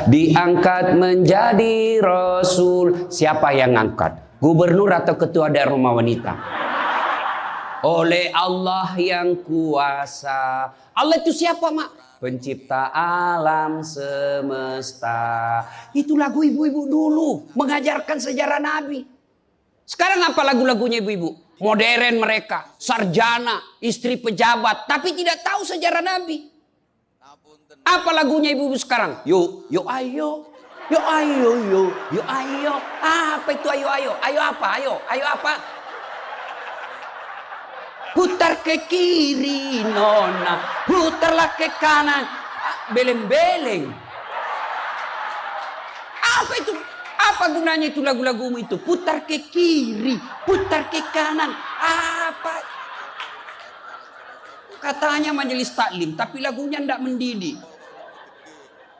Diangkat menjadi Rasul. Siapa yang angkat? Gubernur atau ketua daerah rumah wanita? Oleh Allah yang kuasa. Allah itu siapa, Mak? Pencipta alam semesta. Itu lagu ibu-ibu dulu, mengajarkan sejarah Nabi. Sekarang apa lagu-lagunya ibu-ibu? Modern mereka, sarjana, istri pejabat, tapi tidak tahu sejarah Nabi. Apa lagunya ibu-ibu sekarang? Yo, yo ayo. Yo ayo, yo ayo. Apa itu ayo ayo? Ayo apa? Ayo apa? Putar ke kiri nona, putarlah ke kanan. Beleng-beleng. Apa itu? Apa gunanya itu lagu-lagumu itu? Putar ke kiri, putar ke kanan. Apa? Katanya majelis taklim, tapi lagunya tidak mendidik.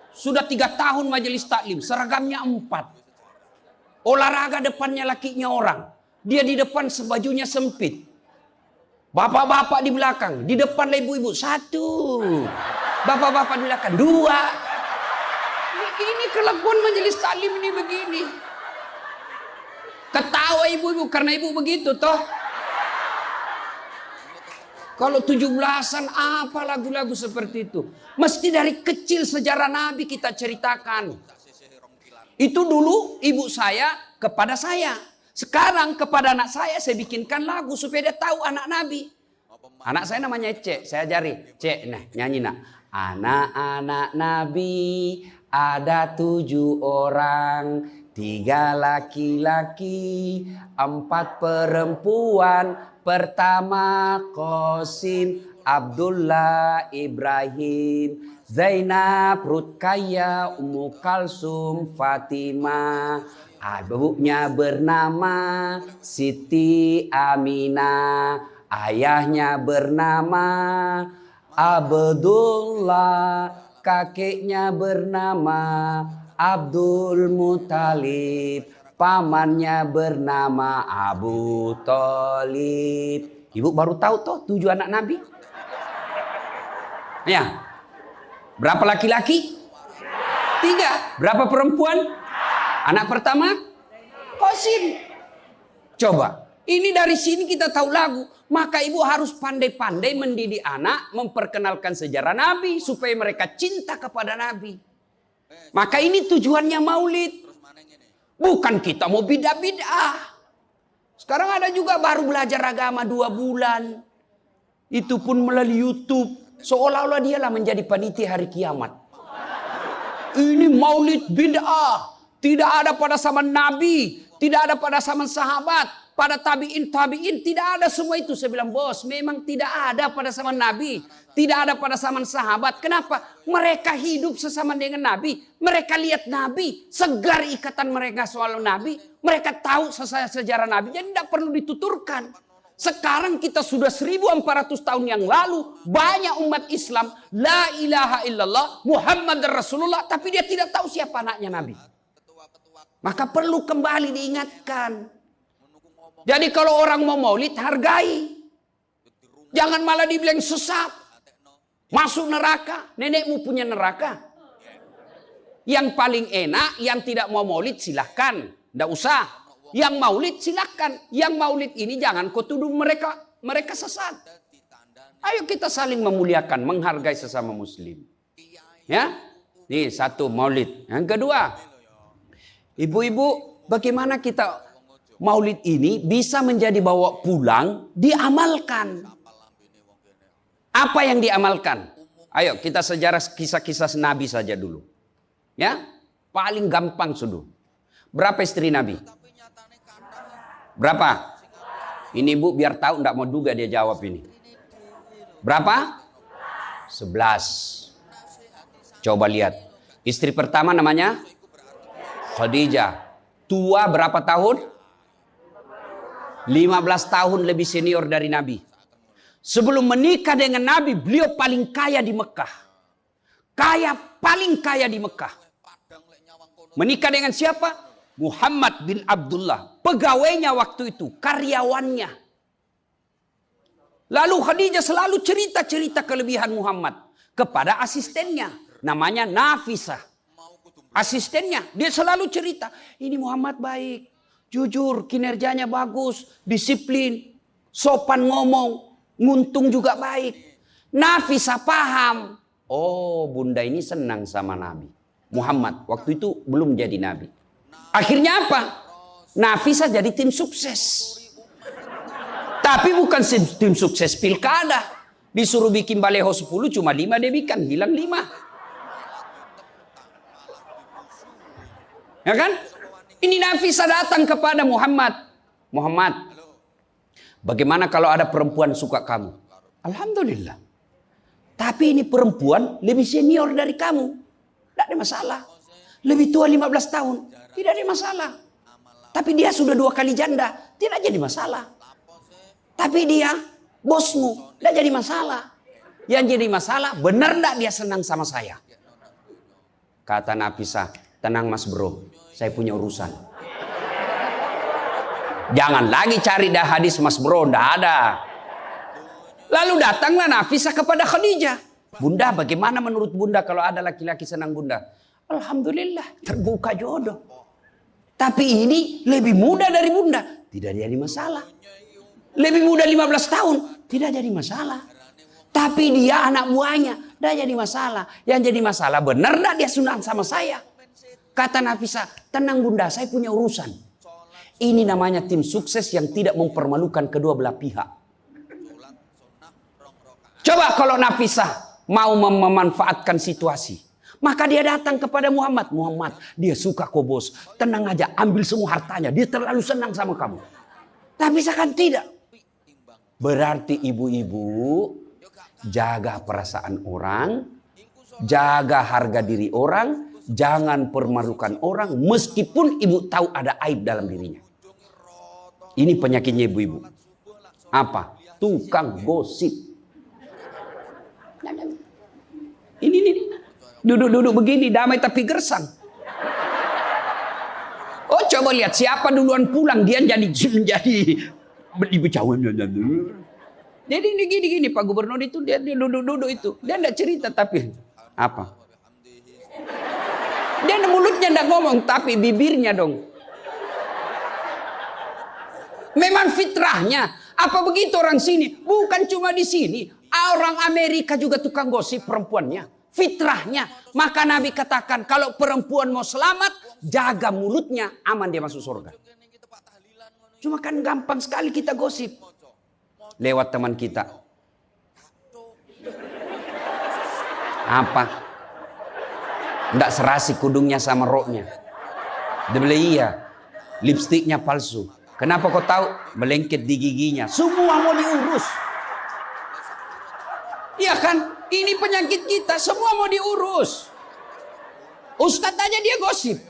Sudah 3 tahun majelis taklim, seragamnya 4. Olahraga depannya lakinya orang. Dia di depan sebajunya sempit. Bapak-bapak di belakang, di depan ibu-ibu 1. Bapak-bapak di belakang 2. Ini kelakuan majelis taklim ini begini. Ketawa ibu-ibu karena ibu begitu toh. Kalau 17-an apa lagu-lagu seperti itu? Mesti dari kecil sejarah Nabi kita ceritakan. Itu dulu ibu saya kepada saya. Sekarang kepada anak saya bikinkan lagu supaya dia tahu anak Nabi. Anak saya namanya Cek, saya ajari. Cek, nah nyanyi nak. Anak-anak Nabi ada 7 orang. 3 laki-laki, 4 perempuan. Pertama Qasim, Abdullah, Ibrahim, Zainab, Rutkaya, Ummu Kalsum, Fatimah. Ibunya bernama Siti Aminah. Ayahnya bernama Abdullah. Kakeknya bernama Abdul Muthalib. Pamannya bernama Abu Thalib. Ibu baru tahu toh 7 anak Nabi? Ya. Berapa laki-laki? 3. Berapa perempuan? Anak pertama? Qasim. Coba. Ini dari sini kita tahu lagu. Maka ibu harus pandai-pandai mendidik anak. Memperkenalkan sejarah Nabi. Supaya mereka cinta kepada Nabi. Maka ini tujuannya maulid. Bukan kita mau bid'ah. Sekarang ada juga baru belajar agama 2 bulan. Itu pun melalui YouTube. Seolah-olah dialah menjadi panitia hari kiamat. Ini maulid bid'ah. Tidak ada pada zaman Nabi. Tidak ada pada zaman sahabat. Pada tabi'in, tidak ada semua itu. Saya bilang, bos, memang tidak ada pada zaman Nabi. Tidak ada pada zaman sahabat. Kenapa? Mereka hidup sesama dengan Nabi. Mereka lihat Nabi. Segar ikatan mereka soal Nabi. Mereka tahu sejarah Nabi. Jadi tidak perlu dituturkan. Sekarang kita sudah 1400 tahun yang lalu. Banyak umat Islam. La ilaha illallah. Muhammad Rasulullah. Tapi dia tidak tahu siapa anaknya Nabi. Maka perlu kembali diingatkan. Jadi kalau orang mau maulid, hargai. Jangan malah dibilang sesat. Masuk neraka. Nenekmu punya neraka. Yang paling enak, yang tidak mau maulid silahkan. Tidak usah. Yang maulid silahkan. Yang maulid ini jangan kau tuduh mereka sesat. Ayo kita saling memuliakan, menghargai sesama muslim. Ya, ini 1 maulid. Yang kedua, ibu-ibu, bagaimana kita maulid ini bisa menjadi bawa pulang, diamalkan. Apa yang diamalkan? Ayo kita sejarah kisah-kisah Nabi saja dulu. Ya, paling gampang sudah. Berapa istri Nabi? Berapa? Ini ibu biar tahu, enggak mau duga dia jawab ini. Berapa? 11. Coba lihat. Istri pertama namanya Khadijah. Tua berapa tahun? 15 tahun lebih senior dari Nabi. Sebelum menikah dengan Nabi, beliau paling kaya di Mekah. Paling kaya di Mekah. Menikah dengan siapa? Muhammad bin Abdullah. Pegawainya waktu itu, karyawannya. Lalu Khadijah selalu cerita-cerita kelebihan Muhammad kepada asistennya. namanya Nafisah. Asistennya, dia selalu cerita, ini Muhammad baik, jujur, kinerjanya bagus, disiplin, sopan ngomong, nguntung juga baik. Nafisah paham, oh bunda ini senang sama Nabi Muhammad. Waktu itu belum jadi Nabi. Akhirnya apa? Nafisah jadi tim sukses. Tapi bukan tim sukses pilkada. Disuruh bikin baleho 10, cuma 5 dia bikin, hilang 5. Ya kan? Ini Nafisah datang kepada Muhammad. Muhammad, bagaimana kalau ada perempuan suka kamu? Alhamdulillah. Tapi ini perempuan lebih senior dari kamu. Tidak ada masalah. Lebih tua 15 tahun. Tidak ada masalah. Tapi dia sudah 2 kali janda. Tidak jadi masalah. Tapi dia bosmu, tidak jadi masalah. Yang jadi masalah, benar tidak dia senang sama saya? Kata Nafisah, tenang mas bro, saya punya urusan. Jangan lagi cari dah hadis mas bro, tidak ada. Lalu datanglah Nafisah kepada Khadijah. Bunda, bagaimana menurut bunda kalau ada laki-laki senang bunda? Alhamdulillah, terbuka jodoh. Tapi ini lebih muda dari bunda, tidak jadi masalah. Lebih muda 15 tahun, tidak jadi masalah. Tapi dia anak buahnya, tidak jadi masalah. Yang jadi masalah, benar tidak dia senang sama saya? Kata Nafisah, tenang bunda, saya punya urusan. Ini namanya tim sukses yang tidak mempermalukan kedua belah pihak. Coba kalau Nafisah mau memanfaatkan situasi. Maka dia datang kepada Muhammad. Muhammad, dia suka kok bos. Tenang aja, ambil semua hartanya. Dia terlalu senang sama kamu. Nafisah kan tidak. Berarti ibu-ibu jaga perasaan orang, jaga harga diri orang, jangan permalukan orang meskipun ibu tahu ada aib dalam dirinya. Ini penyakitnya ibu-ibu. Apa? Tukang gosip. Ini. Duduk-duduk begini damai tapi gersang. Oh coba lihat siapa duluan pulang dia jadi ibu cawan. Jadi gini Pak Gubernur itu dia duduk-duduk itu. Dia enggak cerita tapi apa? Dia mulutnya enggak ngomong tapi bibirnya dong. Memang fitrahnya. Apa begitu orang sini? Bukan cuma di sini. Orang Amerika juga tukang gosip perempuannya. Fitrahnya. Maka Nabi katakan kalau perempuan mau selamat, jaga mulutnya, aman dia masuk surga. Cuma kan gampang sekali kita gosip. Lewat teman kita. Apa? Nggak serasi kudungnya sama roknya. Dia bilang iya. Lipstiknya palsu. Kenapa kau tahu? Melengket di giginya. Semua mau diurus. Iya kan? Ini penyakit kita. Semua mau diurus. Ustadz aja dia gosip.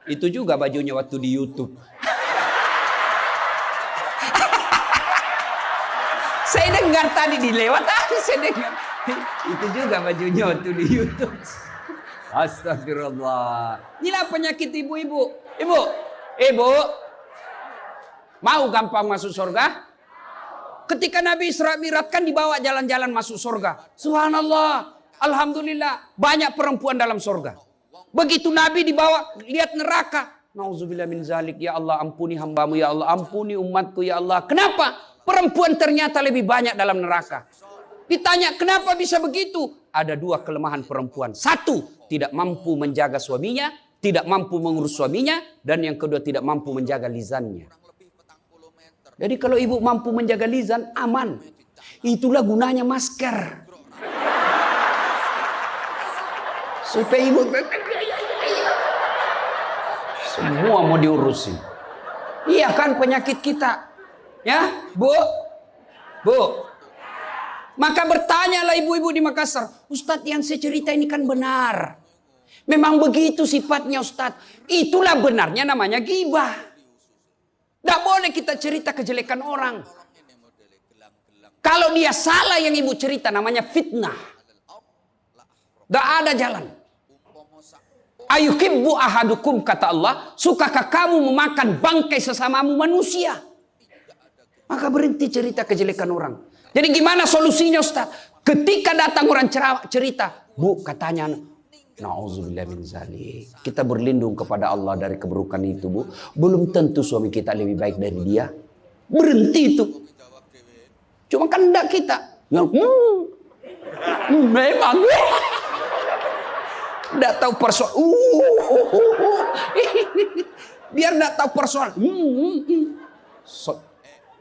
Itu juga bajunya waktu di YouTube. Saya dengar tadi dilewat saya dengar. Itu juga bajunya waktu di YouTube. Astagfirullah. Inilah penyakit ibu-ibu. Ibu. Mau gampang masuk surga? Ketika Nabi Isra Mi'raj kan dibawa jalan-jalan masuk surga. Subhanallah. Alhamdulillah. Banyak perempuan dalam surga. Begitu Nabi dibawa lihat neraka. Nauzubillah min zalik. Ya Allah ampuni hambamu. Ya Allah ampuni umatku. Ya Allah. Kenapa? Perempuan ternyata lebih banyak dalam neraka. Ditanya kenapa bisa begitu? Ada 2 kelemahan perempuan. 1, tidak mampu menjaga suaminya. Tidak mampu mengurus suaminya. Dan yang kedua tidak mampu menjaga lisannya. Jadi kalau ibu mampu menjaga lisan, aman. Itulah gunanya masker. Supaya ibu semua mau diurusin. Iya kan penyakit kita. Ya, Bu. Maka bertanyalah ibu-ibu di Makassar. Ustadz yang saya cerita ini kan benar. Memang begitu sifatnya Ustadz. Itulah benarnya namanya ghibah. Tidak boleh kita cerita kejelekan orang. Kalau dia salah yang ibu cerita namanya fitnah. Tidak ada jalan. Ayuhibbu ahadukum kata Allah. Sukakah kamu memakan bangkai sesamamu manusia? Maka berhenti cerita kejelekan orang. Jadi gimana solusinya Ustaz? Ketika datang orang cerita. Bu, katanya, na'udzubillah min zalik. Kita berlindung kepada Allah dari keburukan itu, Bu. Belum tentu suami kita lebih baik dari dia. Berhenti itu. Cuma kan enggak kita. Memang. Enggak tahu persoalan. Biar enggak tahu persoalan.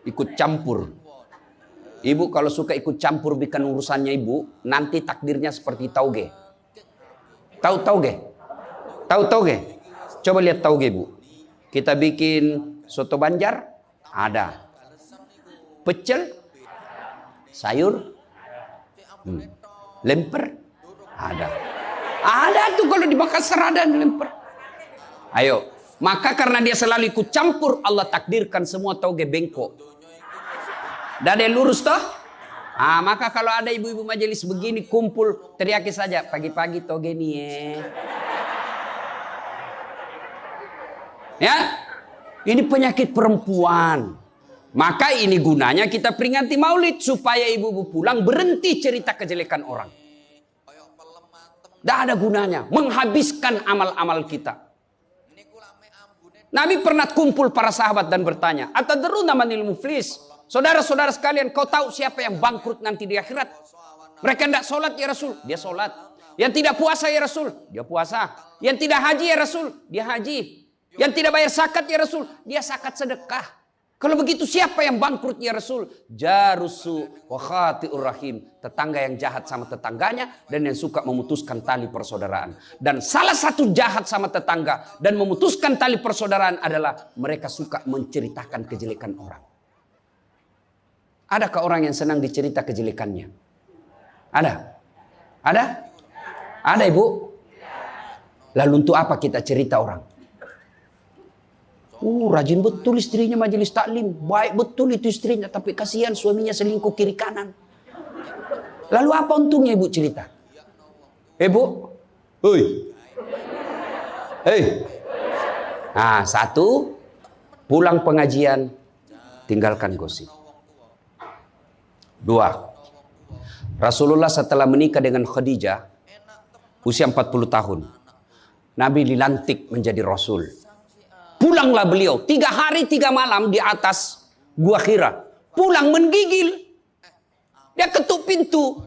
Ikut campur. Ibu kalau suka ikut campur bikin urusannya ibu, nanti takdirnya seperti tauge. Tahu tauge? Tahu tauge? Coba lihat tauge, Bu. Kita bikin soto Banjar, ada. Pecel, sayur, lemper, ada. Ada tuh kalau di Makassar ada lemper. Ayo, maka karena dia selalu ikut campur, Allah takdirkan semua tauge bengkok. Dah ada lurus toh? Maka kalau ada ibu-ibu majelis begini kumpul, teriaki saja pagi-pagi toge nih ya. Ini penyakit perempuan. Maka ini gunanya kita peringati Maulid supaya ibu-ibu pulang berhenti cerita kejelekan orang. Dah ada gunanya, menghabiskan amal-amal kita. Nabi pernah kumpul para sahabat dan bertanya, "Atadruna manil muflis?" Saudara-saudara sekalian, kau tahu siapa yang bangkrut nanti di akhirat? Mereka tidak sholat ya Rasul, dia sholat. Yang tidak puasa ya Rasul, dia puasa. Yang tidak haji ya Rasul, dia haji. Yang tidak bayar zakat ya Rasul, dia zakat sedekah. Kalau begitu siapa yang bangkrut ya Rasul? Jarusu wa khati'ur rahim. Tetangga yang jahat sama tetangganya dan yang suka memutuskan tali persaudaraan. Dan salah satu jahat sama tetangga dan memutuskan tali persaudaraan adalah mereka suka menceritakan kejelekan orang. Adakah orang yang senang dicerita kejelekannya? Ada? Ada? Ada, Ibu? Lalu untuk apa kita cerita orang? Rajin betul istrinya majelis taklim. Baik betul itu istrinya, tapi kasihan suaminya selingkuh kiri kanan. Lalu apa untungnya Ibu cerita? Bu? Hei. Hei. Satu, pulang pengajian, tinggalkan gosip. Dua, Rasulullah setelah menikah dengan Khadijah, usia 40 tahun. Nabi dilantik menjadi Rasul. Pulanglah beliau, 3 hari 3 malam di atas Gua Hira. Pulang menggigil. Dia ketuk pintu.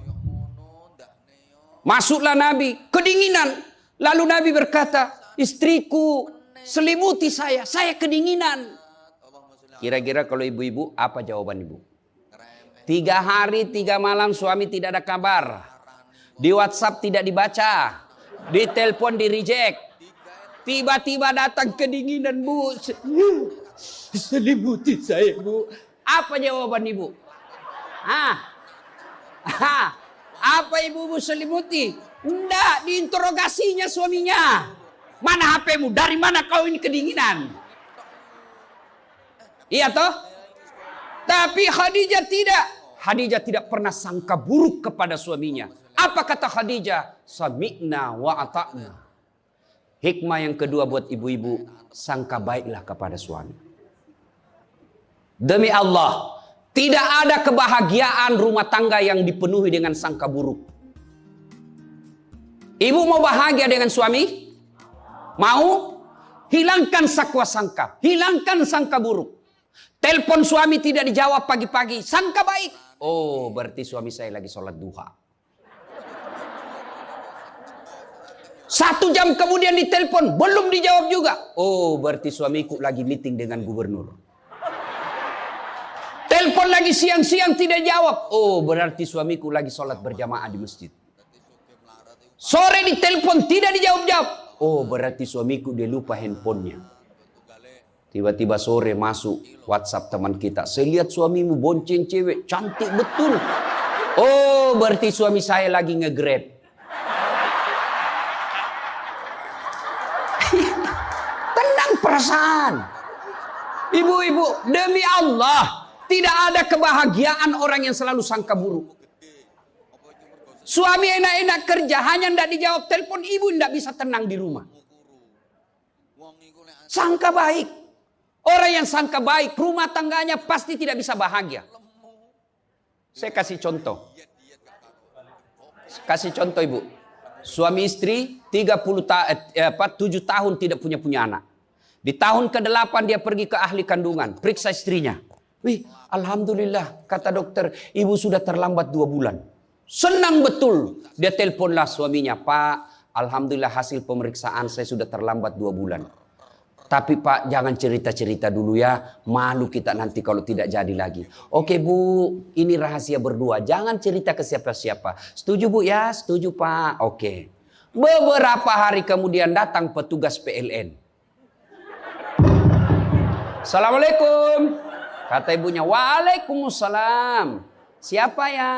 Masuklah Nabi, kedinginan. Lalu Nabi berkata, istriku selimuti saya kedinginan. Kira-kira kalau ibu-ibu, apa jawaban ibu? 3 hari 3 malam suami tidak ada kabar. Di WhatsApp tidak dibaca. Di telepon di reject. Tiba-tiba datang kedinginan, Bu. Selimuti saya, Bu. Apa jawaban ibu? Apa ibu selimuti? Enggak, diinterogasinya suaminya. Mana HP-mu? Dari mana kau ini kedinginan? Iya toh? Tapi Khadijah tidak. Khadijah tidak pernah sangka buruk kepada suaminya. Apa kata Khadijah? Sami'na wa ata'na. Hikmah yang kedua buat ibu-ibu, sangka baiklah kepada suami. Demi Allah, tidak ada kebahagiaan rumah tangga yang dipenuhi dengan sangka buruk. Ibu mau bahagia dengan suami? Mau? Hilangkan sakwa sangka, hilangkan sangka buruk. Telepon suami tidak dijawab pagi-pagi, sangka baik. Oh, berarti suami saya lagi sholat duha. 1 jam kemudian ditelepon, belum dijawab juga. Oh, berarti suamiku lagi meeting dengan gubernur. Telepon lagi siang-siang tidak jawab. Oh, berarti suamiku lagi sholat berjamaah di masjid. Sore ditelepon tidak dijawab-jawab. Oh, berarti suamiku dia lupa handphonenya. Tiba-tiba sore masuk WhatsApp teman kita. Saya lihat suamimu bonceng cewek, cantik betul. Oh, berarti suami saya lagi nge-grab. Tenang perasaan. Ibu-ibu, demi Allah, tidak ada kebahagiaan orang yang selalu sangka buruk. Suami enak-enak kerja, hanya tidak dijawab telepon, ibu tidak bisa tenang di rumah. Sangka baik. Orang yang sangka baik, rumah tangganya pasti tidak bisa bahagia. Saya kasih contoh. Kasih contoh ibu. Suami istri 7 tahun tidak punya anak. Di tahun ke-8 dia pergi ke ahli kandungan, periksa istrinya. Wih, alhamdulillah, kata dokter, ibu sudah terlambat 2 bulan. Senang betul. Dia teleponlah suaminya, Pak, alhamdulillah hasil pemeriksaan saya sudah terlambat 2 bulan. Tapi Pak, jangan cerita-cerita dulu ya. Malu kita nanti kalau tidak jadi lagi. Oke Bu, ini rahasia berdua. Jangan cerita ke siapa-siapa. Setuju Bu ya? Setuju Pak. Oke. Beberapa hari kemudian datang petugas PLN. Assalamualaikum. Kata ibunya, Waalaikumsalam. Siapa ya?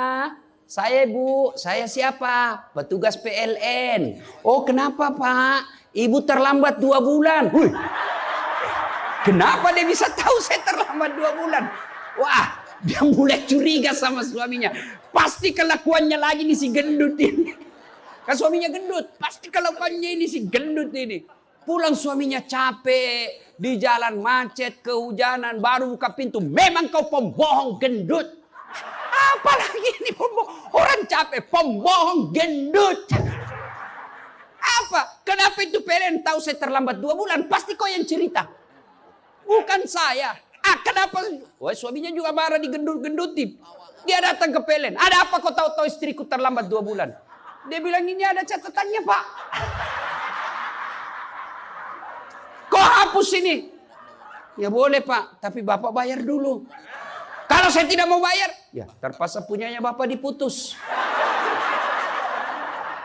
Saya Bu. Saya siapa? Petugas PLN. Oh kenapa Pak? Ibu terlambat 2 bulan. Wih. Kenapa dia bisa tahu saya terlambat 2 bulan? Wah, dia mulai curiga sama suaminya. Pasti kelakuannya lagi nih si gendut ini. Kan suaminya gendut. Pasti kelakuannya ini si gendut ini. Pulang suaminya capek. Di jalan macet, kehujanan. Baru buka pintu. Memang kau pembohong gendut. Apalagi ini pembohong. Orang capek. Pembohong gendut. Apa? Kenapa itu PLN tahu saya terlambat 2 bulan? Pasti kau yang cerita. Bukan saya. Kenapa? Wah, suaminya juga marah digendut-gendutin. Dia datang ke PLN. Ada apa kau tahu-tahu istriku terlambat 2 bulan? Dia bilang ini ada catatannya Pak. Kau hapus ini. Ya boleh Pak. Tapi Bapak bayar dulu. Kalau saya tidak mau bayar. Ya terpaksa punyanya Bapak diputus.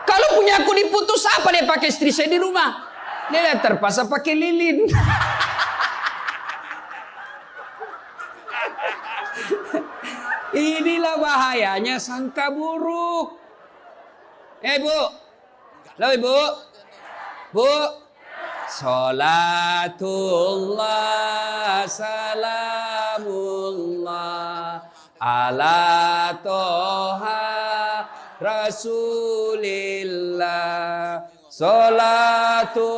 Kalau punya aku diputus, apa dia pakai istri saya di rumah? Dia terpaksa pakai lilin. Inilah bahayanya sangka buruk. Bu. Halo Ibu. Bu. Salatullah salamullah ala toha Rasulillah. Salatullah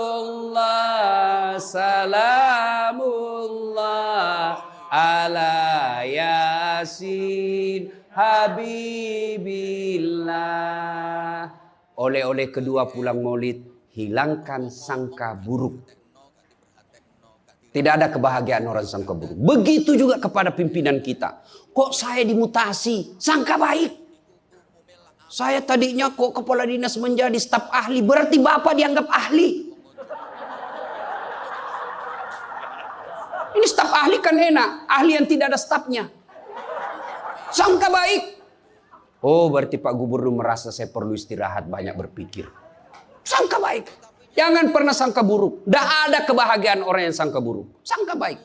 salamullah ala yasin habibillah. Oleh-oleh kedua pulang maulid, hilangkan sangka buruk. Tidak ada kebahagiaan orang sangka buruk. Begitu juga kepada pimpinan kita. Kok saya dimutasi? Sangka baik. Saya tadinya kok kepala dinas menjadi staf ahli. Berarti Bapak dianggap ahli. Ini staf ahli kan enak. Ahli yang tidak ada stafnya. Sangka baik. Oh berarti Pak Gubernur merasa saya perlu istirahat, banyak berpikir. Sangka baik. Jangan pernah sangka buruk. Tidak ada kebahagiaan orang yang sangka buruk. Sangka baik.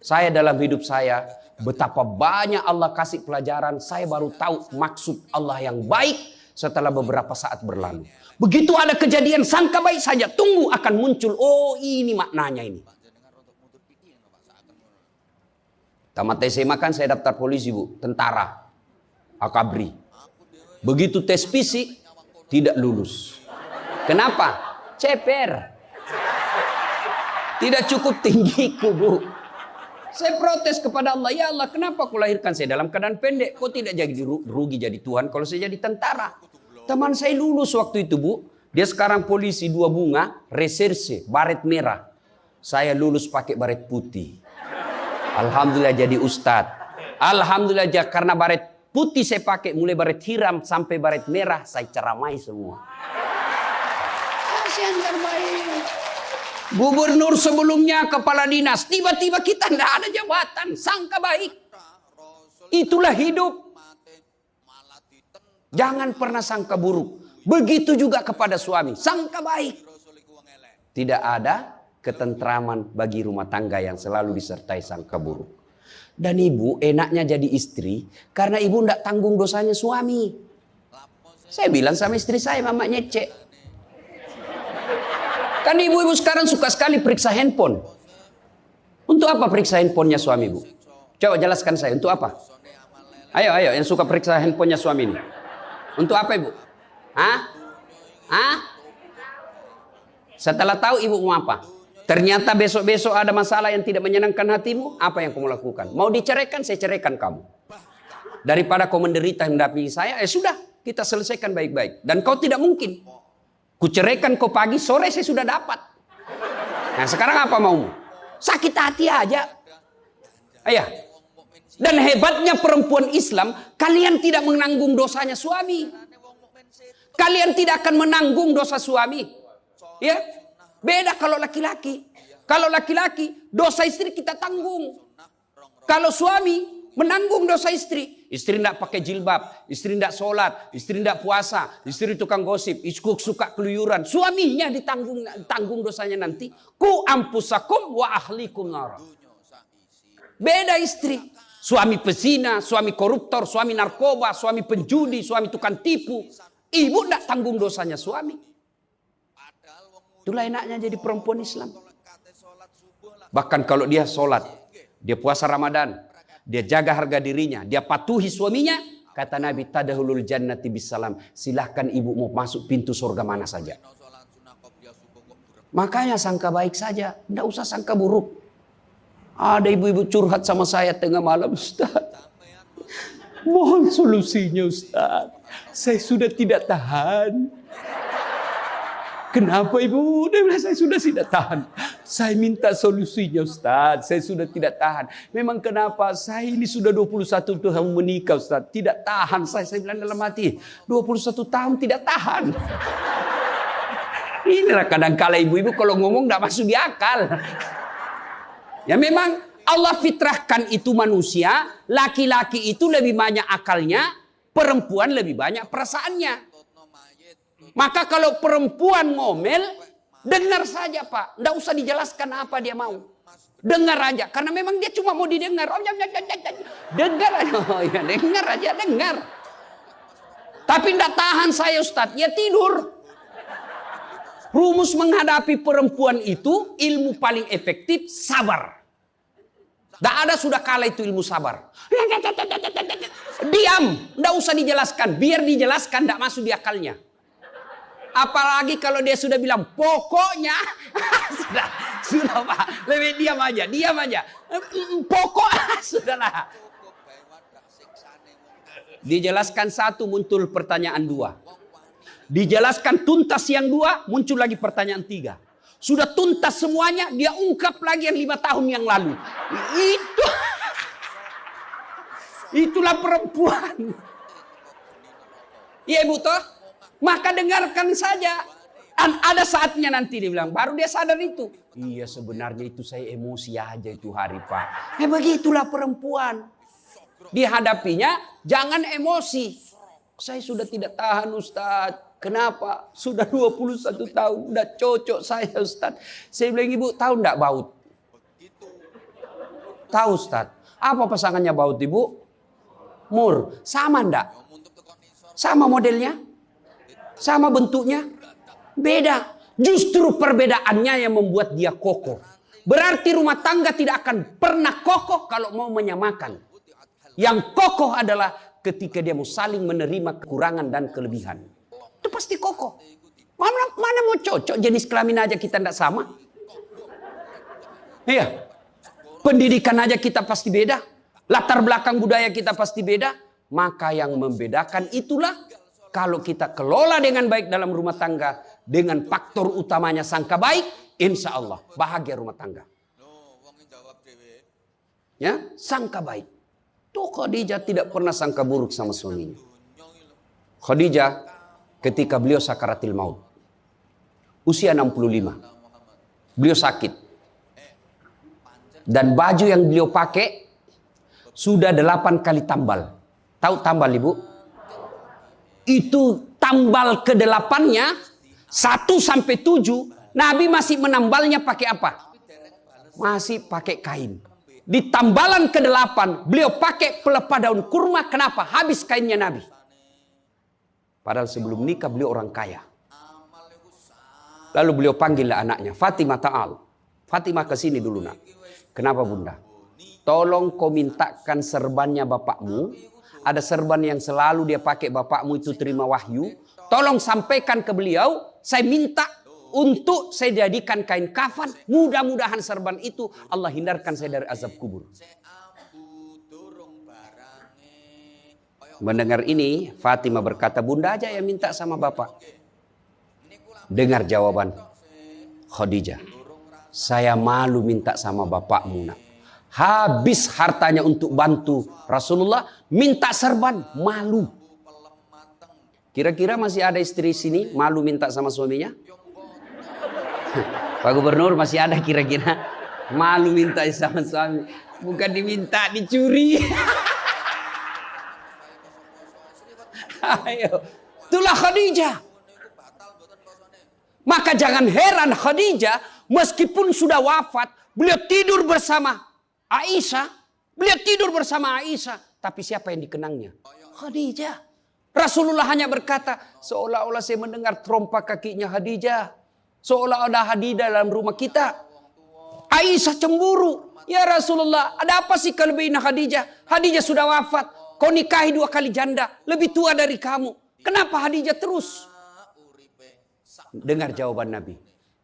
Saya dalam hidup saya, betapa banyak Allah kasih pelajaran. Saya baru tahu maksud Allah yang baik setelah beberapa saat berlalu. Begitu ada kejadian sangka baik saja. Tunggu akan muncul. Oh ini maknanya ini. Tamat SMA kan saya daftar polisi Bu. Tentara. Akabri. Begitu tes fisik. Tidak lulus. Kenapa? Ceper. Tidak cukup tinggiku Bu. Saya protes kepada Allah. Ya Allah kenapa kau lahirkan saya dalam keadaan pendek. Kau tidak jadi rugi jadi Tuhan kalau saya jadi tentara. Teman saya lulus waktu itu Bu. Dia sekarang polisi 2 bunga. Reserse. Baret merah. Saya lulus pakai baret putih. Alhamdulillah jadi ustadz. Alhamdulillah karena baret putih saya pakai. Mulai baret hiram sampai baret merah. Saya ceramai semua. Yang terbaik. Gubernur sebelumnya kepala dinas. Tiba-tiba kita tidak ada jabatan. Sangka baik. Itulah hidup. Jangan pernah sangka buruk. Begitu juga kepada suami. Sangka baik. Tidak ada ketentraman bagi rumah tangga yang selalu disertai sangka buruk. Dan ibu enaknya jadi istri. Karena ibu tidak tanggung dosanya suami. Saya bilang sama istri saya, Mama nyecek. Kan ibu-ibu sekarang suka sekali periksa handphone. Untuk apa periksa handphonenya suami Bu? Coba jelaskan saya, untuk apa? Ayo yang suka periksa handphonenya suami ini. Untuk apa Ibu? Setelah tahu ibu mau apa? Ternyata besok-besok ada masalah yang tidak menyenangkan hatimu, apa yang kamu lakukan? Mau diceraikan, saya ceraikan kamu. Daripada kau menderita mendampingi saya, sudah, kita selesaikan baik-baik. Dan kau tidak mungkin Kuceraikan kau pagi, sore saya sudah dapat. Nah sekarang apa maumu? Sakit hati aja. Ayah. Dan hebatnya perempuan Islam, kalian tidak menanggung dosanya suami. Kalian tidak akan menanggung dosa suami. Ya, beda kalau laki-laki. Kalau laki-laki, dosa istri kita tanggung. Kalau suami menanggung dosa istri. Istri tidak pakai jilbab, istri tidak sholat, istri tidak puasa, istri tukang gosip, istri suka keluyuran. Suaminya ditanggung dosanya nanti. Ku ampusakum wa ahlikum nar. Beda istri. Suami pezina, suami koruptor, suami narkoba, suami penjudi, suami tukang tipu. Ibu tidak tanggung dosanya suami. Itulah enaknya jadi perempuan Islam. Bahkan kalau dia sholat, dia puasa Ramadan, dia jaga harga dirinya, dia patuhi suaminya. Kata Nabi, tadahulul jannati bisalam. Silahkan ibu mau masuk pintu surga mana saja. Makanya sangka baik saja, tidak usah sangka buruk. Ada ibu-ibu curhat sama saya tengah malam, Ustaz. Mohon solusinya Ustaz. Saya sudah tidak tahan. Kenapa ibu? Dia bilang saya sudah tidak tahan. Saya minta solusinya Ustaz. Saya sudah tidak tahan. Memang kenapa? Saya ini sudah 21 tahun menikah Ustaz. Tidak tahan. Saya bilang dalam hati. 21 tahun tidak tahan. Inilah kadang-kala ibu-ibu kalau ngomong tidak masuk di akal. Ya memang Allah fitrahkan itu manusia, laki-laki itu lebih banyak akalnya, perempuan lebih banyak perasaannya. Maka kalau perempuan ngomel, dengar saja Pak, tidak usah dijelaskan apa dia mau. Dengar aja, karena memang dia cuma mau didengar. Dengar aja, oh, ya, dengar aja, dengar. Tapi tidak tahan saya Ustadz, ya tidur. Rumus menghadapi perempuan itu, ilmu paling efektif, sabar. Tidak ada sudah kalah itu ilmu sabar. Diam, tidak usah dijelaskan. Biar dijelaskan, tidak masuk di akalnya. Apalagi kalau dia sudah bilang, pokoknya. sudah Pak, lebih diam aja. Pokok, sudahlah. Dijelaskan satu, muncul pertanyaan dua. Dijelaskan tuntas yang dua, muncul lagi pertanyaan tiga. Sudah tuntas semuanya, dia ungkap lagi yang 5 tahun yang lalu. Itulah perempuan. Iya ibu toh? Maka dengarkan saja. Ada saatnya nanti dia bilang, baru dia sadar itu. Iya sebenarnya itu saya emosi aja itu hari Pak. Begitulah perempuan. Dihadapinya jangan emosi. Saya sudah tidak tahan Ustadz. Kenapa? Sudah 21 tahun. Udah cocok saya Ustadz. Saya bilang ibu tahu enggak baut? Tahu Ustadz. Apa pasangannya baut ibu? Mur. Sama enggak? Sama modelnya? Sama bentuknya? Beda. Justru perbedaannya yang membuat dia kokoh. Berarti rumah tangga tidak akan pernah kokoh kalau mau menyamakan. Yang kokoh adalah ketika dia mau saling menerima kekurangan dan kelebihan. Itu pasti kokoh. Mana mau cocok jenis kelamin aja kita tidak sama. Iya. Pendidikan aja kita pasti beda. Latar belakang budaya kita pasti beda. Maka yang membedakan itulah kalau kita kelola dengan baik dalam rumah tangga. Dengan faktor utamanya sangka baik. Insya Allah bahagia rumah tangga. Ya, sangka baik. Tuh Khadijah tidak pernah sangka buruk sama suaminya. Khadijah ketika beliau sakaratil maut. Usia 65. Beliau sakit. Dan baju yang beliau pakai sudah 8 kali tambal. Tahu tambal ibu? Itu tambal ke-8-nya 1 sampai 7. Nabi masih menambalnya pakai apa? Masih pakai kain. Di tambalan ke-8 beliau pakai pelepah daun kurma. Kenapa? Habis kainnya Nabi. Padahal sebelum nikah beliau orang kaya. Lalu beliau panggillah anaknya, Fatimah ta'al. Fatimah ke sini dulu nak. Kenapa bunda? Tolong kau mintakan serbannya bapakmu. Ada serban yang selalu dia pakai bapakmu itu terima wahyu. Tolong sampaikan ke beliau. Saya minta untuk saya jadikan kain kafan. Mudah-mudahan serban itu Allah hindarkan saya dari azab kubur. Mendengar ini, Fatimah berkata, bunda aja yang minta sama bapak. Dengar jawaban Khadijah. Saya malu minta sama bapakmu, nak. Habis hartanya untuk bantu Rasulullah, minta serban, malu. Kira-kira masih ada istri sini malu minta sama suaminya? Pak Gubernur, masih ada kira-kira malu minta sama suami? Bukan diminta, dicuri. Ayo, itulah Khadijah. Maka jangan heran Khadijah meskipun sudah wafat, beliau tidur bersama Aisyah. Beliau tidur bersama Aisyah. Tapi siapa yang dikenangnya? Khadijah. Rasulullah hanya berkata, seolah-olah saya mendengar trompa kakinya Khadijah. Seolah ada Khadijah dalam rumah kita. Aisyah cemburu. Ya Rasulullah, ada apa sih kelebihan Khadijah? Khadijah sudah wafat. Kau nikahi 2 kali janda. Lebih tua dari kamu. Kenapa Khadijah terus? Dengar jawaban Nabi.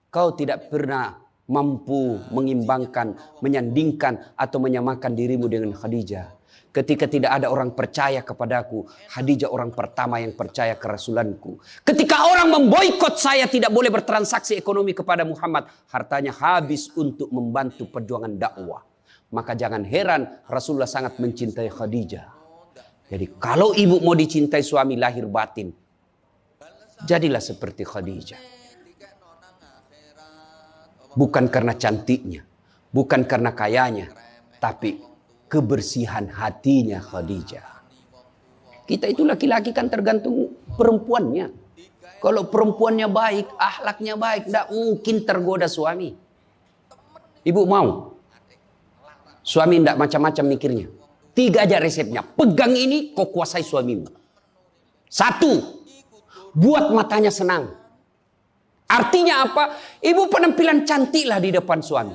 Kau tidak pernah mampu mengimbangkan, menyandingkan atau menyamakan dirimu dengan Khadijah. Ketika tidak ada orang percaya kepadaku, Khadijah orang pertama yang percaya kerasulanku. Ketika orang memboikot saya tidak boleh bertransaksi ekonomi kepada Muhammad, hartanya habis untuk membantu perjuangan dakwah. Maka jangan heran Rasulullah sangat mencintai Khadijah. Jadi kalau ibu mau dicintai suami lahir batin, jadilah seperti Khadijah. Bukan karena cantiknya, bukan karena kayanya, tapi kebersihan hatinya Khadijah. Kita itu laki-laki kan tergantung perempuannya. Kalau perempuannya baik, akhlaknya baik, tidak mungkin tergoda suami. Ibu mau? Suami tidak macam-macam mikirnya. 3 aja resepnya. Pegang ini, kau kuasai suamimu. 1, buat matanya senang. Artinya apa? Ibu penampilan cantiklah di depan suami.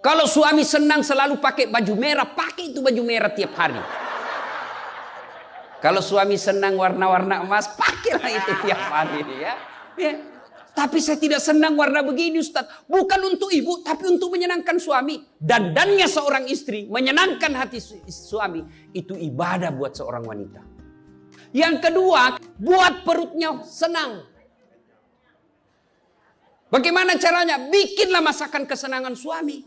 Kalau suami senang selalu pakai baju merah, pakai itu baju merah tiap hari. Kalau suami senang warna-warna emas, pakailah itu tiap hari. Ya. Tapi saya tidak senang warna begini, Ustaz. Bukan untuk ibu, tapi untuk menyenangkan suami. Dandannya seorang istri, menyenangkan hati suami. Itu ibadah buat seorang wanita. Yang kedua, buat perutnya senang. Bagaimana caranya? Bikinlah masakan kesenangan suami.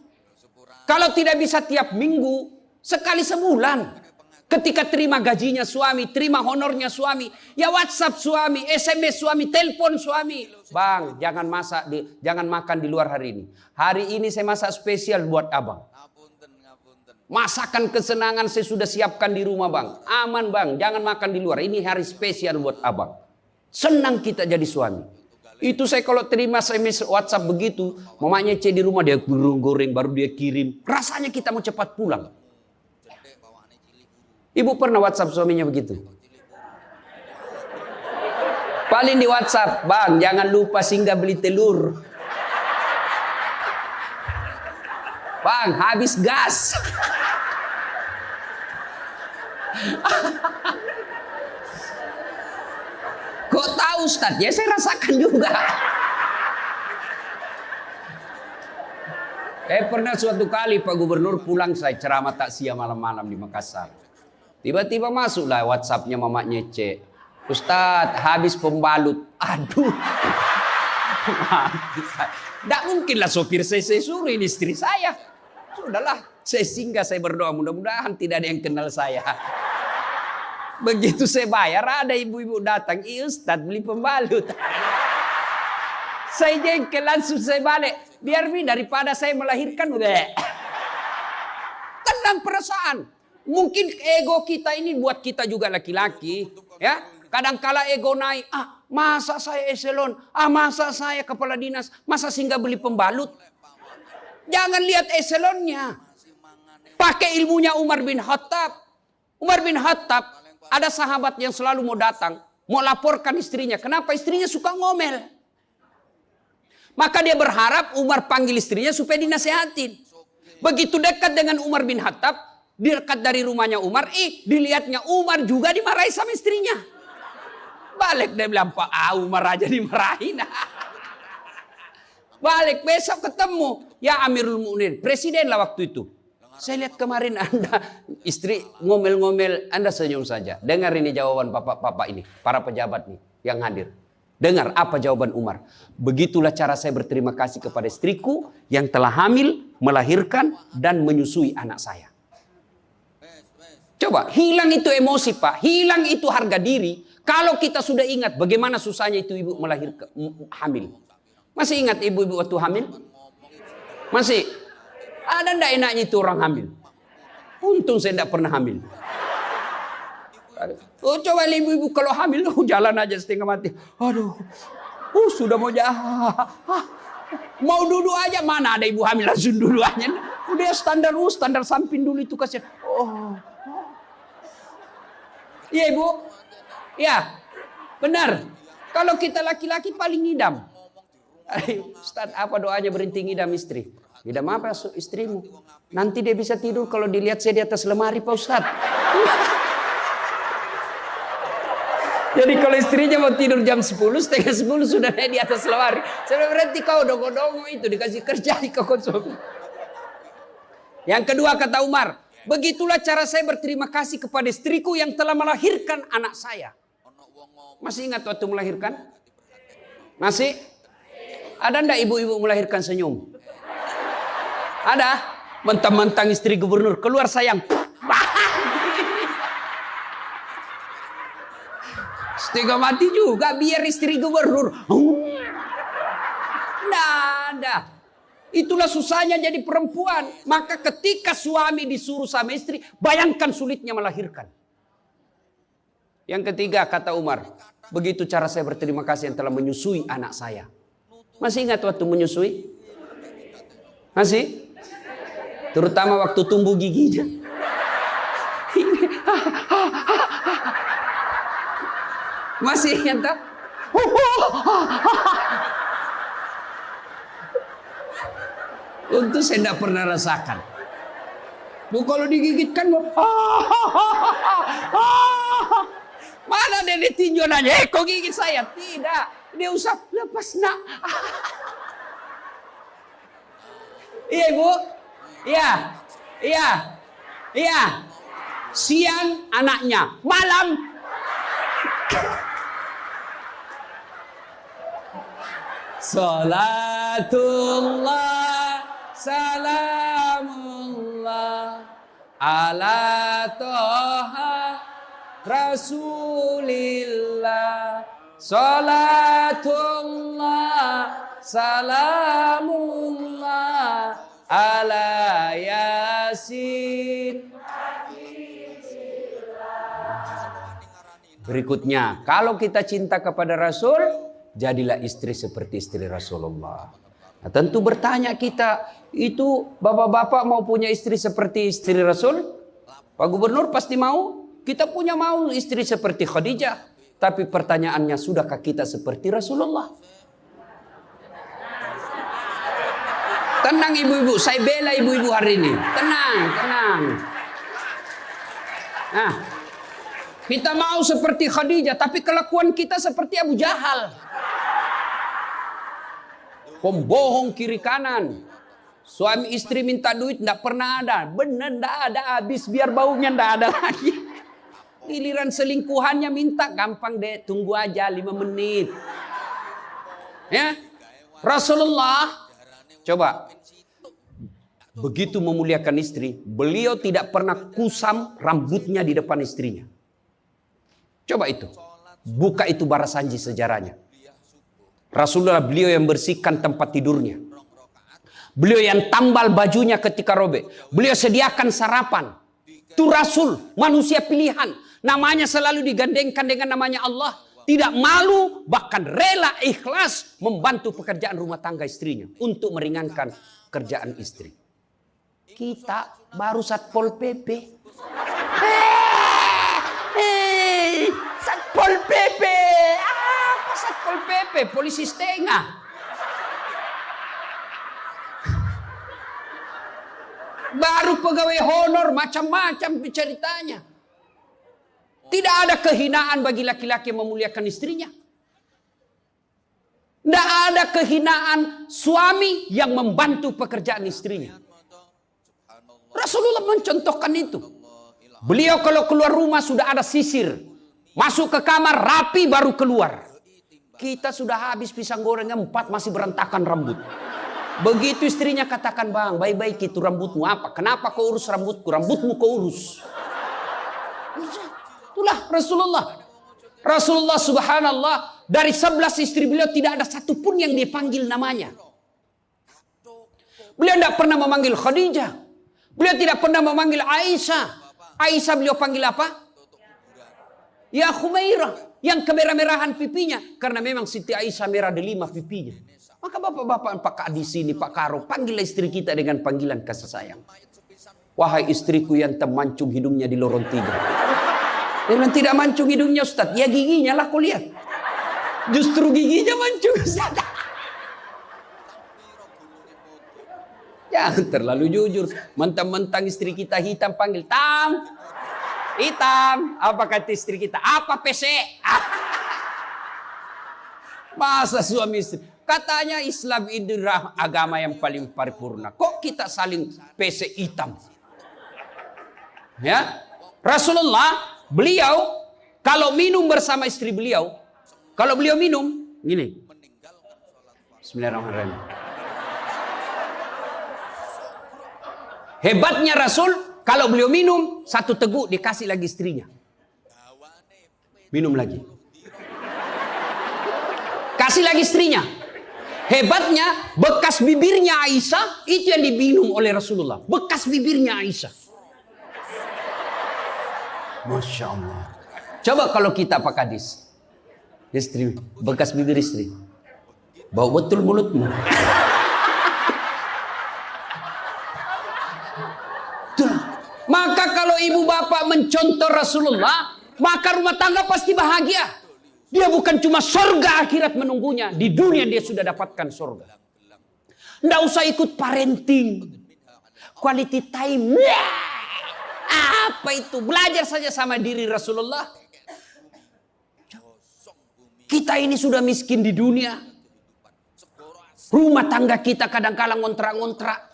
Kalau tidak bisa tiap minggu, sekali sebulan. Ketika terima gajinya suami, terima honornya suami, ya WhatsApp suami, SMS suami, telepon suami. Bang, jangan makan di luar hari ini. Hari ini saya masak spesial buat abang. Masakan kesenangan saya sudah siapkan di rumah bang. Aman bang, jangan makan di luar. Ini hari spesial buat abang. Senang kita jadi suami. Itu saya kalau terima SMS WhatsApp begitu, mamanya C di rumah dia goreng baru dia kirim. Rasanya kita mau cepat pulang. Ibu pernah WhatsApp suaminya begitu? Paling di WhatsApp, bang jangan lupa singgah beli telur. Bang habis gas. Kok tahu Ustaz? Ya saya rasakan juga. Pernah suatu kali Pak Gubernur pulang saya ceramah takziah malam-malam di Makassar. Tiba-tiba masuklah WhatsAppnya mamanya C. Ustaz habis pembalut. Aduh. Tidak mungkinlah sopir saya suruh ini istri saya. Sudahlah saya singgah saya berdoa mudah-mudahan tidak ada yang kenal saya. Begitu saya bayar ada ibu-ibu datang. Ustaz beli pembalut. Saya jengkel langsung saya balik. Biar daripada saya melahirkan. Tenang perasaan. Mungkin ego kita ini buat kita juga laki-laki. Ya, kadangkala ego naik. Masa saya eselon? Masa saya kepala dinas? Masa singgah beli pembalut? Jangan lihat eselonnya. Pakai ilmunya Umar bin Khattab. Umar bin Khattab ada sahabat yang selalu mau datang, mau laporkan istrinya. Kenapa istrinya suka ngomel? Maka dia berharap Umar panggil istrinya supaya dinasehatin. Begitu dekat dengan Umar bin Khattab, dekat dari rumahnya Umar, dilihatnya Umar juga dimarahi sama istrinya. Balik dia bilang, Pak Umar aja dimarahin. Balik besok ketemu, ya Amirul Mukminin, presiden lah waktu itu. Saya lihat kemarin Anda istri ngomel-ngomel, Anda senyum saja. Dengar ini jawaban bapak-bapak ini, para pejabat nih yang hadir. Dengar apa jawaban Umar. Begitulah cara saya berterima kasih kepada istriku yang telah hamil, melahirkan, dan menyusui anak saya. Coba, hilang itu emosi Pak, hilang itu harga diri. Kalau kita sudah ingat bagaimana susahnya itu ibu melahirkan, hamil. Masih ingat ibu-ibu waktu hamil? Masih? Ada ndak enaknya itu orang hamil? Untung saya ndak pernah hamil. Oh, coba ibu-ibu kalau hamil, jalan aja setengah mati. Aduh, sudah mau jalan. Mau duduk aja, mana ada ibu hamil langsung duduk aja. Udah standar samping dulu itu kasihan. Oh. Iya ibu, ya benar. Kalau kita laki-laki paling ngidam. Ustaz, apa doanya berhenti ngidam istri? Ngidam apa istrimu? Nanti dia bisa tidur kalau dilihat saya di atas lemari Pak Ustaz. Jadi kalau istrinya mau tidur jam 10, setengah 10 sudah di atas lemari. Saya berarti kau dongo-dongo itu dikasih kerja di konsumsi. Yang kedua kata Umar, begitulah cara saya berterima kasih kepada istriku yang telah melahirkan anak saya. Masih ingat waktu melahirkan? Masih? Ada ndak ibu-ibu melahirkan senyum? Ada? Mentang-mentang istri gubernur keluar sayang. Setengah mati juga biar istri gubernur. Nggak ada. Itulah susahnya jadi perempuan. Maka ketika suami disuruh sama istri, bayangkan sulitnya melahirkan. Yang ketiga kata Umar, begitu cara saya berterima kasih yang telah menyusui anak saya. Masih ingat waktu menyusui? Masih? Terutama waktu tumbuh giginya. Masih ingat tak? Untuk saya tidak pernah rasakan. Bu kalau digigit kan mana dia ditinjau nanya, kok gigit saya? Tidak, dia usap, lepas nak. Iya ibu, iya. Siang anaknya, malam. Salatullah, salamullah, ala toha rasulillah. Salatullah, salamullah, ala yasin. Berikutnya, kalau kita cinta kepada Rasul, jadilah istri seperti istri Rasulullah. Nah, tentu bertanya kita, itu bapak-bapak mau punya istri seperti istri Rasul? Pak Gubernur pasti mau. Kita punya mau istri seperti Khadijah. Tapi pertanyaannya, sudahkah kita seperti Rasulullah? Tenang ibu-ibu, saya bela ibu-ibu hari ini. Tenang. Nah, kita mau seperti Khadijah, tapi kelakuan kita seperti Abu Jahal. Pembohong kiri kanan. Suami istri minta duit tidak pernah ada. Benar tidak ada, habis biar baunya tidak ada lagi. Giliran selingkuhannya minta, gampang deh, tunggu aja 5 menit. Ya, Rasulullah coba begitu memuliakan istri, beliau tidak pernah kusam rambutnya di depan istrinya. Coba itu, buka itu Barasanji sejarahnya. Rasulullah beliau yang bersihkan tempat tidurnya. Beliau yang tambal bajunya ketika robek. Beliau sediakan sarapan. Itu Rasul, manusia pilihan. Namanya selalu digandengkan dengan namanya Allah. Tidak malu, bahkan rela ikhlas membantu pekerjaan rumah tangga istrinya. Untuk meringankan kerjaan istri. Kita baru Satpol PP. Satpol PP. Apa Satpol PP? Polisi setengah. Baru pegawai honor, macam-macam ceritanya. Tidak ada kehinaan bagi laki-laki yang memuliakan istrinya. Tidak ada kehinaan suami yang membantu pekerjaan istrinya. Rasulullah mencontohkan itu. Beliau kalau keluar rumah sudah ada sisir. Masuk ke kamar rapi baru keluar. Kita sudah habis pisang gorengnya 4 masih berantakan rambut. Begitu istrinya katakan, bang, baik-baik itu rambutmu apa? Kenapa kau urus rambutku? Rambutmu kau urus. Itulah Rasulullah. Rasulullah subhanallah, dari 11 istri beliau tidak ada satupun yang dia panggil namanya. Beliau tidak pernah memanggil Khadijah. Beliau tidak pernah memanggil Aisyah. Aisyah beliau panggil apa? Ya Khumairah. Yang kemerah-merahan pipinya. Karena memang Siti Aisyah merah delima pipinya. Maka bapak-bapak Pak Kak di sini, Pak Karo, panggillah istri kita dengan panggilan kasih sayang. Wahai istriku yang termancung hidungnya di lorong 3. Dia bilang, tidak mancung hidungnya Ustaz. Ya giginya lah kau lihat. Justru giginya mancung Ustaz. Jangan terlalu jujur. Mentang-mentang istri kita hitam panggil Tam. Hitam. Apa kata istri kita? Apa PC? Masa suami istri? Katanya Islam itu agama yang paling paripurna. Kok kita saling PC hitam? Ya, Rasulullah beliau kalau minum bersama istri beliau, kalau beliau minum gini. Bismillahirrahmanirrahim. Hebatnya Rasul, kalau beliau minum, 1 teguk dikasih lagi istrinya. Minum lagi. Kasih lagi istrinya. Hebatnya, bekas bibirnya Aisyah, itu yang diminum oleh Rasulullah. Bekas bibirnya Aisyah. Masya Allah. Coba kalau kita Pak Kadis. Istri, bekas bibir istri. Bau betul mulutmu. Maka kalau ibu bapak mencontoh Rasulullah, maka rumah tangga pasti bahagia. Dia bukan cuma surga akhirat menunggunya. Di dunia dia sudah dapatkan surga. Nggak usah ikut parenting. Quality time. Apa itu? Belajar saja sama diri Rasulullah. Kita ini sudah miskin di dunia. Rumah tangga kita kadang-kala ngontrak-ngontrak.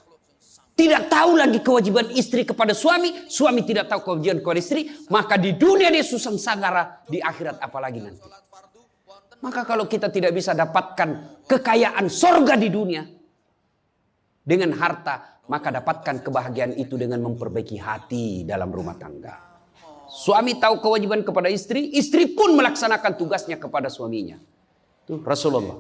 Tidak tahu lagi kewajiban istri kepada suami. Suami tidak tahu kewajiban kepada istri. Maka di dunia dia susah sanggara. Di akhirat apalagi nanti. Maka kalau kita tidak bisa dapatkan kekayaan sorga di dunia. Dengan harta. Maka dapatkan kebahagiaan itu dengan memperbaiki hati dalam rumah tangga. Suami tahu kewajiban kepada istri. Istri pun melaksanakan tugasnya kepada suaminya. Itu Rasulullah.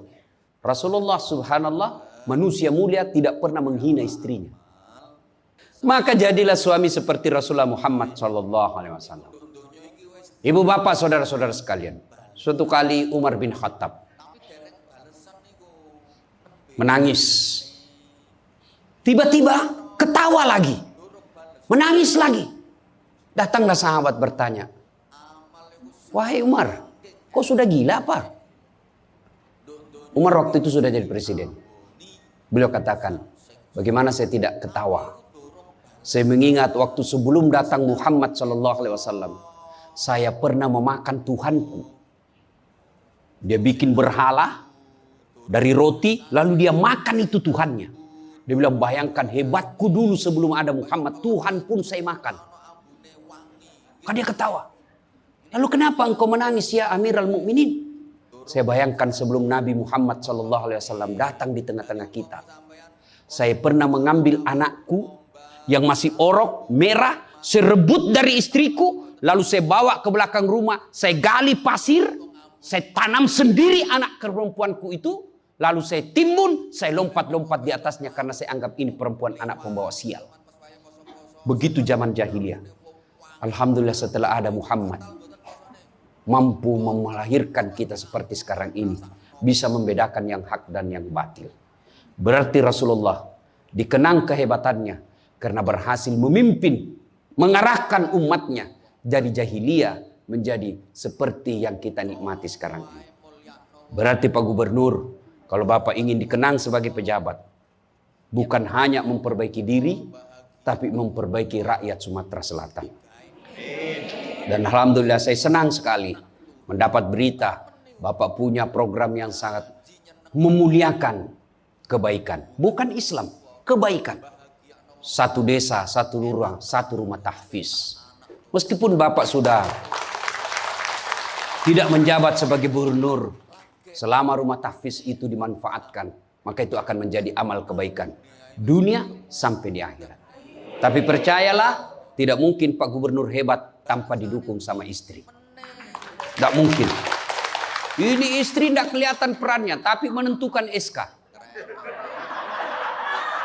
Rasulullah subhanallah. Manusia mulia tidak pernah menghina istrinya. Maka jadilah suami seperti Rasulullah Muhammad SAW. Ibu bapak saudara-saudara sekalian. Suatu kali Umar bin Khattab menangis. Tiba-tiba ketawa lagi. Menangis lagi. Datanglah sahabat bertanya. Wahai Umar, kok sudah gila apa? Umar waktu itu sudah jadi presiden. Beliau katakan, bagaimana saya tidak ketawa? Saya mengingat waktu sebelum datang Muhammad SAW, saya pernah memakan Tuhanku. Dia bikin berhala dari roti, lalu dia makan itu Tuhannya. Dia bilang, bayangkan hebatku dulu sebelum ada Muhammad, Tuhan pun saya makan. Maka dia ketawa. Lalu kenapa engkau menangis ya Amirul Mukminin? Saya bayangkan sebelum Nabi Muhammad SAW datang di tengah-tengah kita. Saya pernah mengambil anakku yang masih orok, merah, saya rebut dari istriku, lalu saya bawa ke belakang rumah, saya gali pasir, saya tanam sendiri anak perempuanku itu, lalu saya timbun, saya lompat-lompat di atasnya karena saya anggap ini perempuan anak pembawa sial. Begitu zaman jahiliyah. Alhamdulillah setelah ada Muhammad, mampu melahirkan kita seperti sekarang ini, bisa membedakan yang hak dan yang batil. Berarti Rasulullah dikenang kehebatannya, karena berhasil memimpin, mengarahkan umatnya dari jahiliyah menjadi seperti yang kita nikmati sekarang ini. Berarti Pak Gubernur, kalau Bapak ingin dikenang sebagai pejabat, bukan hanya memperbaiki diri, tapi memperbaiki rakyat Sumatera Selatan. Dan Alhamdulillah saya senang sekali mendapat berita Bapak punya program yang sangat memuliakan kebaikan. Bukan Islam, kebaikan. 1 desa, 1 lurah, 1 rumah tahfiz. Meskipun Bapak sudah tidak menjabat sebagai gubernur, Selama rumah tahfiz itu dimanfaatkan, maka itu akan menjadi amal kebaikan dunia sampai di akhirat. Tapi percayalah, tidak mungkin Pak Gubernur hebat tanpa didukung sama istri. Tidak mungkin. Ini istri tidak kelihatan perannya, tapi menentukan SK.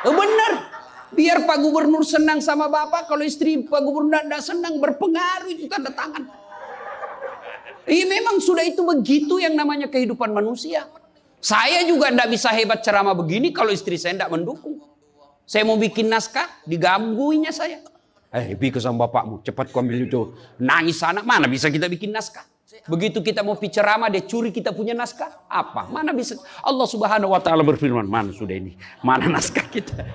Benar. Biar Pak Gubernur senang sama Bapak, kalau istri Pak Gubernur tidak senang, berpengaruh itu tanda tangan. Memang sudah itu begitu yang namanya kehidupan manusia. Saya juga tidak bisa hebat ceramah begini kalau istri saya tidak mendukung. Saya mau bikin naskah, digangguinya saya. Pergi sama bapakmu, cepat kau ambil itu. Nangis anak, mana bisa kita bikin naskah? Begitu kita mau ceramah, dia curi kita punya naskah. Apa? Mana bisa? Allah Subhanahu Wa Taala berfirman, mana sudah ini? Mana naskah kita?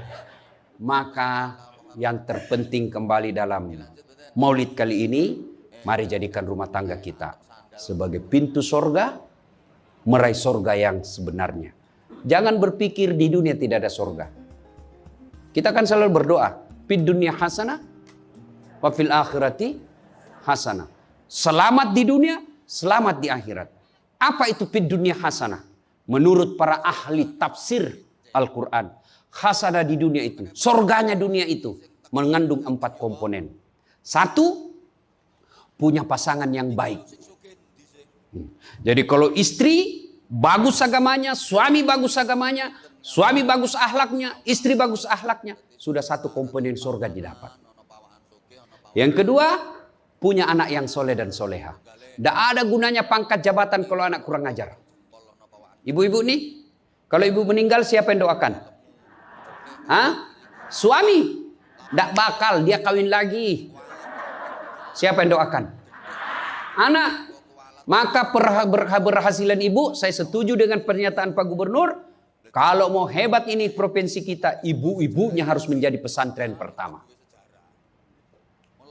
Maka yang terpenting kembali dalam maulid kali ini, mari jadikan rumah tangga kita sebagai pintu sorga, meraih sorga yang sebenarnya. Jangan berpikir di dunia tidak ada sorga. Kita kan selalu berdoa, fid dunya hasanah, wa fil akhirati hasanah. Selamat di dunia, selamat di akhirat. Apa itu fid dunya hasanah? Menurut para ahli tafsir Al-Quran, hasanah di dunia itu, sorganya dunia itu mengandung 4 komponen. 1, punya pasangan yang baik. Jadi kalau istri bagus agamanya, suami bagus agamanya, suami bagus akhlaknya, istri bagus akhlaknya, sudah 1 komponen sorga didapat. Yang kedua, punya anak yang soleh dan soleha. Tidak ada gunanya pangkat jabatan kalau anak kurang ajar. Ibu-ibu nih, kalau ibu meninggal siapa yang doakan? Suami. Tidak bakal dia kawin lagi. Siapa yang doakan? Anak. Maka berhasilan ibu, saya setuju dengan pernyataan Pak Gubernur. Kalau mau hebat ini provinsi kita, ibu-ibunya harus menjadi pesantren pertama.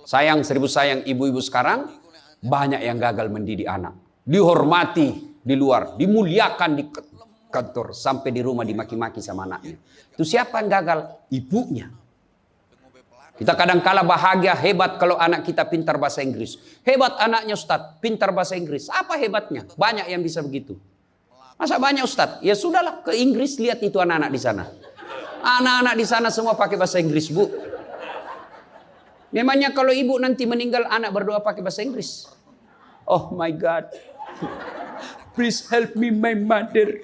Sayang, seribu sayang, ibu-ibu sekarang banyak yang gagal mendidik anak. Dihormati di luar, dimuliakan di kantor, sampai di rumah dimaki-maki sama anaknya. Itu siapa yang gagal? Ibunya. Kita kadang-kala bahagia, hebat kalau anak kita pintar bahasa Inggris. Hebat anaknya Ustadz, pintar bahasa Inggris. Apa hebatnya? Banyak yang bisa begitu. Masa banyak Ustadz? Ya sudahlah, ke Inggris lihat itu anak-anak di sana. Anak-anak di sana semua pakai bahasa Inggris, Bu. Memangnya kalau ibu nanti meninggal, anak berdoa pakai bahasa Inggris? Oh my God. Please help me my mother.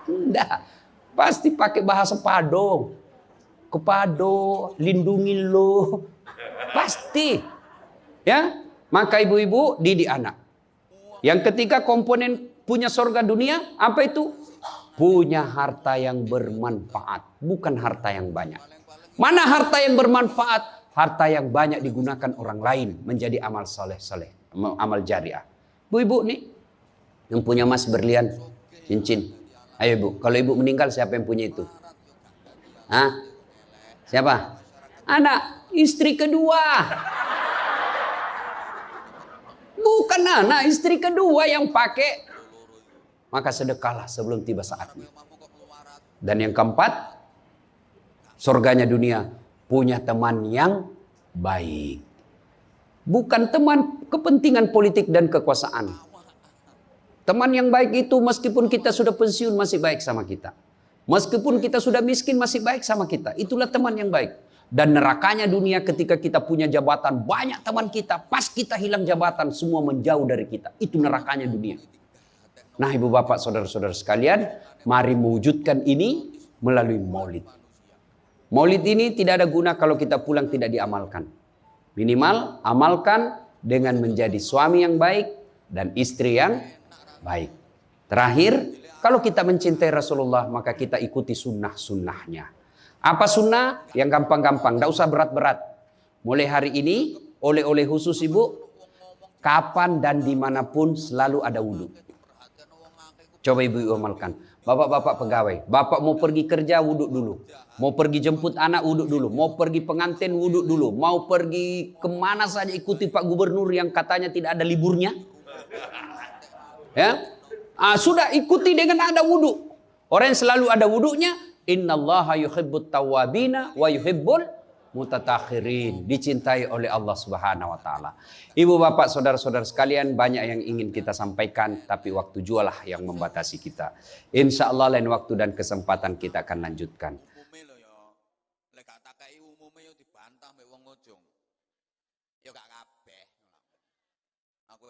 Enggak. Pasti pakai bahasa Padang. Kepado, lindungi lo. Pasti. Ya, maka ibu-ibu didik anak. Yang ketiga komponen punya surga dunia, apa itu? Punya harta yang bermanfaat, bukan harta yang banyak. Mana harta yang bermanfaat? Harta yang banyak digunakan orang lain menjadi amal soleh-soleh, amal jariah. Bu-ibu nih, yang punya emas berlian, cincin. Ayo ibu, kalau ibu meninggal siapa yang punya itu? Siapa? Anak, istri kedua. Bukan anak, istri kedua yang pakai. Maka sedekahlah sebelum tiba saatnya. Dan yang keempat, surganya dunia, punya teman yang baik. Bukan teman kepentingan politik dan kekuasaan. Teman yang baik itu meskipun kita sudah pensiun masih baik sama kita. Meskipun kita sudah miskin masih baik sama kita. Itulah teman yang baik. Dan nerakanya dunia ketika kita punya jabatan. Banyak teman kita. Pas kita hilang jabatan semua menjauh dari kita. Itu nerakanya dunia. Nah ibu bapak saudara-saudara sekalian. Mari mewujudkan ini melalui maulid. Maulid ini tidak ada guna kalau kita pulang tidak diamalkan. Minimal amalkan dengan menjadi suami yang baik. Dan istri yang baik. Terakhir. Kalau kita mencintai Rasulullah, maka kita ikuti sunnah-sunnahnya. Apa sunnah? Yang gampang-gampang, tidak usah berat-berat. Mulai hari ini, oleh-oleh khusus ibu, kapan dan dimanapun selalu ada wudhu. Coba ibu amalkan. Bapak-bapak pegawai, bapak mau pergi kerja, wudhu dulu. Mau pergi jemput anak, wudhu dulu. Mau pergi pengantin, wudhu dulu. Mau pergi kemana saja, ikuti Pak Gubernur yang katanya tidak ada liburnya. Ya. Sudah ikuti dengan ada wudhu. Orang yang selalu ada wudhunya, innallaha yuhibbut tawwabina wa yuhibbul Mutatakhirin, dicintai oleh Allah Subhanahu wa taala. Ibu bapak saudara-saudara sekalian, banyak yang ingin kita sampaikan, tapi waktu jualah yang membatasi kita. Insya Allah lain waktu dan kesempatan kita akan lanjutkan. Umume lho ya. Lek gak tak kei umume yo dibantah mbek wong ojong. Ya gak kabeh. Aku